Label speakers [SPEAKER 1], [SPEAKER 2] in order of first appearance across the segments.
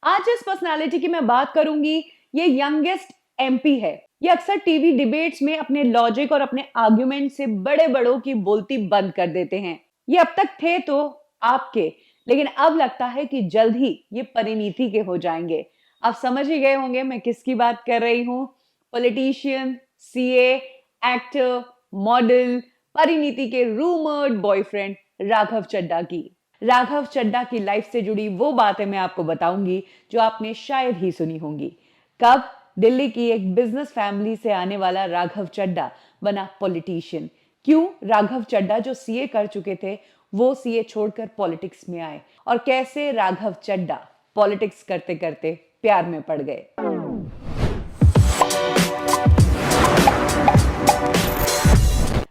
[SPEAKER 1] आज जिस पर्सनालिटी की मैं बात करूंगी, ये यंगेस्ट एमपी है। ये अक्सर टीवी डिबेट्स में अपने लॉजिक और अपने आर्गुमेंट से बड़े बड़ों की बोलती बंद कर देते हैं। ये अब तक थे तो आपके, लेकिन अब लगता है कि जल्द ही ये परिणीति के हो जाएंगे। आप समझ ही गए होंगे मैं किसकी बात कर रही हूँ। Politician, CA, actor, model, Parineeti के रूमर्ड बॉयफ्रेंड राघव चड्ढा की। राघव चड्ढा की लाइफ से जुड़ी वो बातें मैं आपको बताऊंगी जो आपने शायद ही सुनी होंगी। कब दिल्ली की एक बिजनेस फैमिली से आने वाला राघव चड्ढा बना पॉलिटिशियन। क्यों राघव चड्ढा जो सीए कर चुके थे वो सीए छोड़कर पॉलिटिक्स में आए, और कैसे राघव चड्ढा पॉलिटिक्स करते करते प्यार में पड़ गए।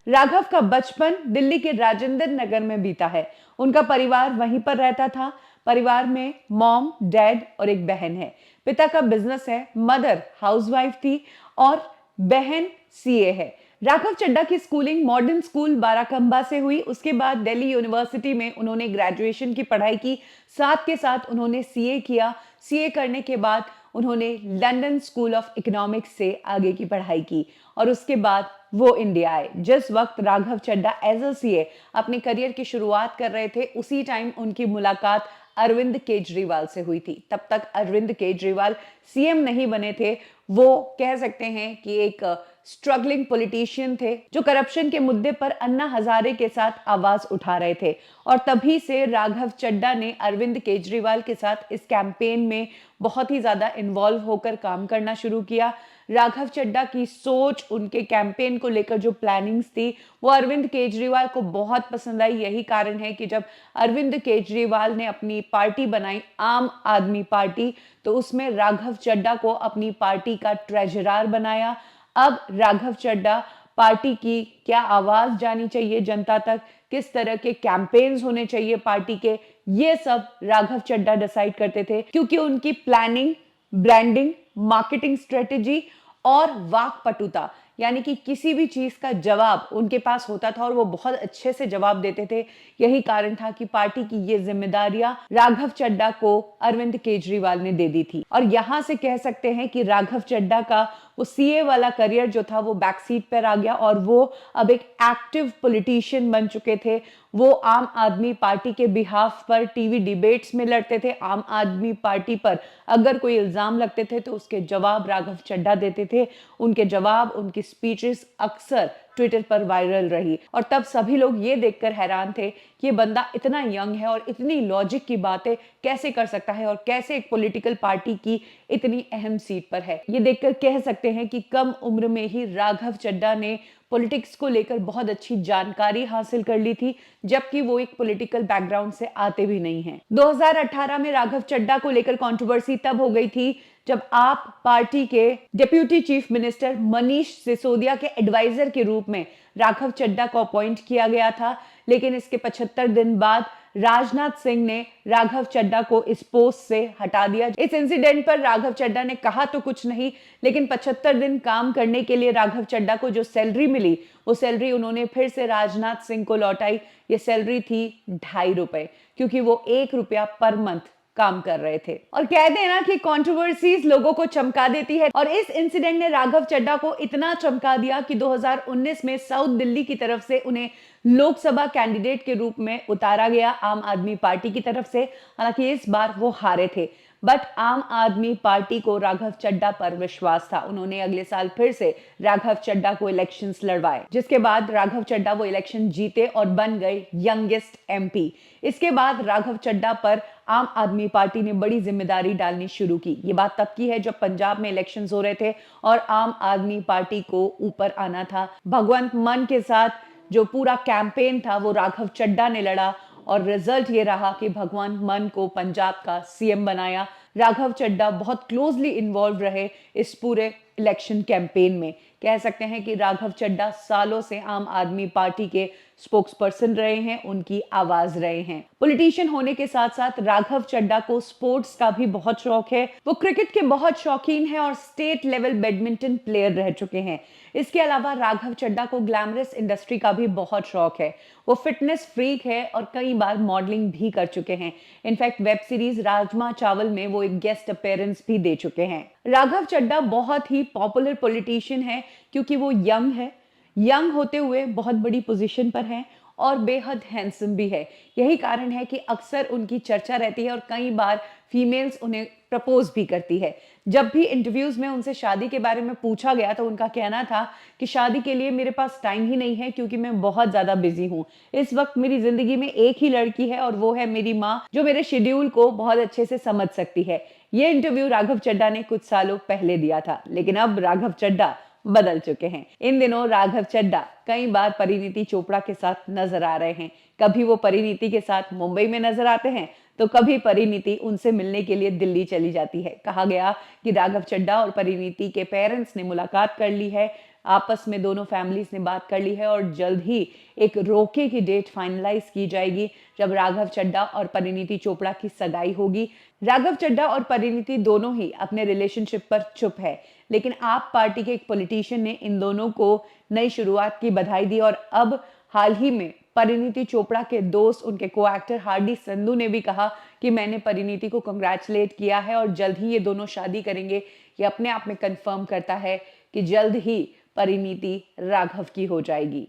[SPEAKER 1] राघव का बचपन दिल्ली के राजेंद्र नगर में बीता है। उनका परिवार वहीं पर रहता था। परिवार में मॉम, डैड और एक बहन है। पिता का बिजनेस है, मदर हाउसवाइफ थी और बहन सीए है। राघव चड्ढा की स्कूलिंग मॉडर्न स्कूल बाराकंबा से हुई। उसके बाद दिल्ली यूनिवर्सिटी में उन्होंने ग्रेजुएशन की पढ़ाई की, साथ के साथ उन्होंने सीए किया। सीए करने के बाद उन्होंने लंदन स्कूल ऑफ इकोनॉमिक्स से आगे की पढ़ाई की और उसके बाद वो इंडिया आए। जिस वक्त Raghav Chadha as a CA अपने करियर की शुरुआत कर रहे थे, उसी टाइम उनकी मुलाकात अरविंद केजरीवाल से हुई थी। तब तक अरविंद केजरीवाल सीएम नहीं बने थे। वो कह सकते हैं कि एक स्ट्रगलिंग पॉलिटिशियन थे जो करप्शन के मुद्दे पर अन्ना हजारे के साथ आवाज उठा रहे थे। और तभी से राघव चड्ढा ने अरविंद केजरीवाल के साथ इस कैंपेन में बहुत ही ज्यादा इन्वॉल्व होकर काम करना शुरू किया। राघव चड्ढा की सोच, उनके कैंपेन को लेकर जो प्लानिंग्स थी, वो अरविंद केजरीवाल को बहुत पसंद आई। यही कारण है कि जब अरविंद केजरीवाल ने अपनी पार्टी बनाई आम आदमी पार्टी, तो उसमें राघव चड्ढा को अपनी पार्टी का ट्रेजरर बनाया। अब राघव चड्ढा पार्टी की क्या आवाज जानी चाहिए जनता तक, किस तरह के कैंपेन्स होने चाहिए पार्टी के, ये सब राघव चड्ढा डिसाइड करते थे, क्योंकि उनकी प्लानिंग, ब्रांडिंग, मार्केटिंग स्ट्रेटेजी और वाक्पटुता, यानी कि किसी भी चीज का जवाब उनके पास होता था और वो बहुत अच्छे से जवाब देते थे। यही कारण था कि पार्टी की ये जिम्मेदारियां राघव चड्ढा को अरविंद केजरीवाल ने दे दी थी। और यहां से कह सकते हैं कि राघव चड्ढा का वो सीए वाला करियर जो था वो बैक सीट पर आ गया और वो अब एक एक्टिव पॉलिटिशियन बन चुके थे। वो आम आदमी पार्टी के बिहाफ पर टीवी डिबेट्स में लड़ते थे। आम आदमी पार्टी पर अगर कोई इल्जाम लगते थे तो उसके जवाब राघव चड्ढा देते थे। उनके जवाब, उनकी स्पीचेस अक्सर ट्विटर पर वायरल रही और तब सभी लोग ये देखकर हैरान थे कि ये बंदा इतना यंग है और इतनी लॉजिक की बातें कैसे कर सकता है और कैसे एक पॉलिटिकल पार्टी की इतनी अहम सीट पर है। ये देखकर कह सकते हैं कि कम उम्र में ही राघव चड्ढा ने पॉलिटिक्स को लेकर बहुत अच्छी जानकारी हासिल कर ली थी, जबकि वो एक पॉलिटिकल बैकग्राउंड से आते भी नहीं हैं। 2018 में राघव चड्ढा को लेकर कंट्रोवर्सी तब हो गई थी जब आप पार्टी के deputy chief minister Manish Sisodia के एडवाइजर के रूप में राघव चड्ढा को अपॉइंट किया गया था। लेकिन इसके 75 दिन बाद राजनाथ सिंह ने राघव चड्ढा को इस पोस्ट से हटा दिया। इस इंसिडेंट पर राघव चड्ढा ने कहा तो कुछ नहीं, लेकिन 75 दिन काम करने के लिए राघव चड्ढा को जो सैलरी मिली, वो सैलरी उन्होंने फिर से राजनाथ सिंह को लौटाई। ये सैलरी थी ₹2.5, क्योंकि वो ₹1 पर मंथ काम कर रहे थे। और कहते हैं ना कि कंट्रोवर्सीज लोगों को चमका देती है, और इस इंसिडेंट ने राघव चड्ढा को इतना चमका दिया कि 2019 में साउथ दिल्ली की तरफ से उन्हें लोकसभा कैंडिडेट के रूप में उतारा गया आम आदमी पार्टी की तरफ से। हालांकि इस बार वो हारे थे, बट आम आदमी पार्टी को राघव चड्ढा पर विश्वास था। उन्होंने अगले साल फिर से राघव चड्ढा को इलेक्शंस लड़वाए, जिसके बाद राघव चड्ढा वो इलेक्शन जीते और बन गए यंगेस्ट एमपी। इसके बाद राघव चड्ढा पर आम आदमी पार्टी ने बड़ी जिम्मेदारी डालनी शुरू की। ये बात तब की है जब पंजाब में इलेक्शंस हो रहे थे और आम आदमी पार्टी को ऊपर आना था। भगवंत मान के साथ जो पूरा कैंपेन था वो राघव चड्ढा ने लड़ा और रिजल्ट ये रहा कि भगवंत मान को पंजाब का सीएम बनाया। राघव चड्ढा बहुत क्लोजली इन्वॉल्व रहे इस पूरे इलेक्शन कैंपेन में। कह सकते हैं कि राघव चड्ढा सालों से आम आदमी पार्टी के स्पोक्स पर्सन रहे हैं, उनकी आवाज रहे हैं। पॉलिटिशियन होने के साथ साथ राघव चड्ढा को स्पोर्ट्स का भी बहुत शौक है। वो क्रिकेट के बहुत शौकीन है और स्टेट लेवल बैडमिंटन प्लेयर रह चुके हैं। इसके अलावा राघव चड्ढा को ग्लैमरस इंडस्ट्री का भी बहुत शौक है। वो फिटनेस फ्रीक है और कई बार मॉडलिंग भी कर चुके हैं। इनफैक्ट वेब सीरीज राजमा चावल में वो एक गेस्ट अपीयरेंस भी दे चुके हैं। राघव चड्ढा बहुत ही पॉपुलर पॉलिटिशियन है क्योंकि वो यंग है, यंग होते हुए बहुत बड़ी पोजीशन पर हैं और बेहद हैंडसम भी है। यही कारण है कि अक्सर उनकी चर्चा रहती है और कई बार फीमेल्स उन्हें प्रपोज भी करती है। जब भी इंटरव्यूज में उनसे शादी के बारे में पूछा गया तो उनका कहना था कि शादी के लिए मेरे पास टाइम ही नहीं है क्योंकि मैं बहुत ज्यादा बिजी हूँ। इस वक्त मेरी जिंदगी में एक ही लड़की है और वो है मेरी माँ, जो मेरे शेड्यूल को बहुत अच्छे से समझ सकती है। ये इंटरव्यू राघव चड्ढा ने कुछ सालों पहले दिया था, लेकिन अब राघव चड्ढा बदल चुके हैं। इन दिनों राघव चड्ढा कई बार परिणीति चोपड़ा के साथ नजर आ रहे हैं। कभी वो परिणीति के साथ मुंबई में नजर आते हैं तो कभी परिणीति उनसे मिलने के लिए दिल्ली चली जाती है। कहा गया कि राघव चड्ढा और परिणीति के पेरेंट्स ने मुलाकात कर ली है, आपस में दोनों फैमिलीज ने बात कर ली है और जल्द ही एक रोके की डेट फाइनलाइज की जाएगी जब राघव चड्ढा और परिणीति चोपड़ा की सगाई होगी। राघव चड्ढा और परिणीति दोनों ही अपने रिलेशनशिप पर चुप है, लेकिन आप पार्टी के एक पॉलिटिशियन ने इन दोनों को नई शुरुआत की बधाई दी और अब हाल ही में परिणीति चोपड़ा के दोस्त, उनके को एक्टर हार्डी संधू ने भी कहा कि मैंने परिणीति को कंग्रेचुलेट किया है और जल्द ही ये दोनों शादी करेंगे। ये अपने आप में कंफर्म करता है कि जल्द ही परिणीति राघव की हो जाएगी।